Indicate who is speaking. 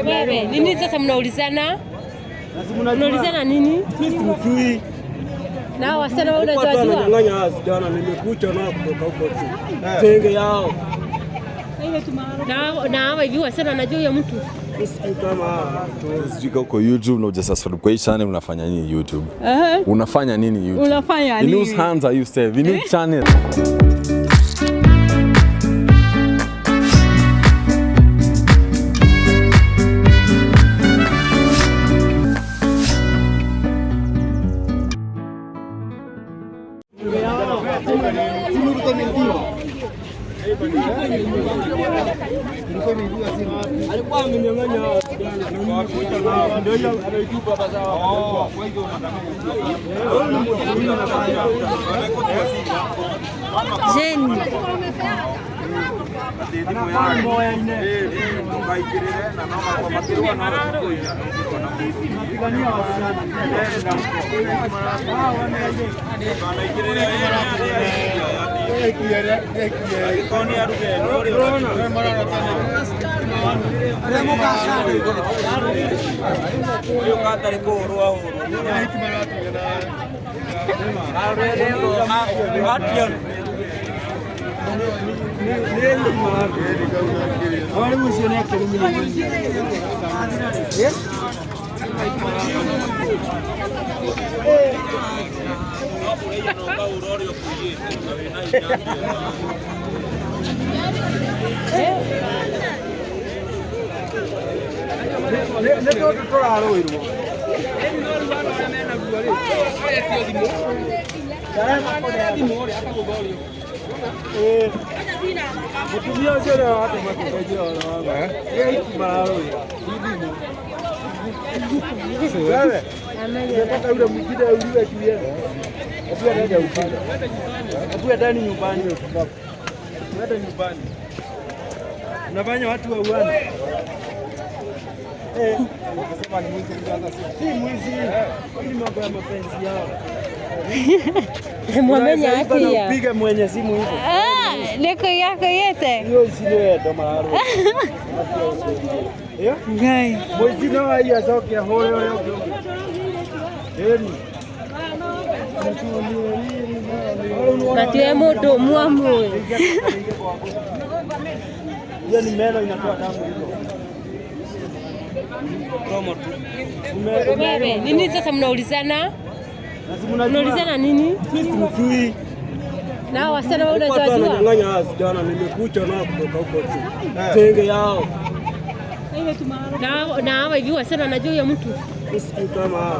Speaker 1: Wewe nini sasa mnaulizana? Mnaulizana nini?
Speaker 2: Sisi mjui.
Speaker 1: Na wasichana wao unajua.
Speaker 2: Wananyang'anya wasichana, nimekuja na kutoka huko tu. Tenge yao.
Speaker 1: Na hawa hivi wasichana wanajua huyo mtu.
Speaker 3: Sijui uko YouTube na hujasubscribe kwa hii channel, unafanya nini YouTube? Unafanya nini YouTube?
Speaker 1: Unafanya nini?
Speaker 3: In whose hands are you stay? The new channel.
Speaker 2: Alikuwa amenyang'anya ndio hiyo anaitupa baba zao.
Speaker 1: Jeni.
Speaker 2: Unafanya watu wa uani. Wakasema ni mwizi si mwizi. Ni mambo ya mapenzi yao.
Speaker 1: Mwamenya haki ya.
Speaker 2: Piga mwenye simu hivyo.
Speaker 1: Leko yako yote.
Speaker 2: Hiyo isiwe ndo maharo.
Speaker 1: Ngai.
Speaker 2: Mwizi na wao ya soke holo yote.
Speaker 1: Matiwe moto muamu.
Speaker 2: Hiyo ni meno inatoa damu hizo. Promo tu.
Speaker 1: Wewe nini sasa mnaulizana? Mnaulizana nini?
Speaker 2: Sisi mjui.
Speaker 1: Na wasichana wao unajua.
Speaker 2: Wananyang'anya wasichana, nimekuja na kutoka huko tu. Tenge yao.
Speaker 1: Na hawa hivi wasichana wanajua huyo mtu.
Speaker 2: Sisi kama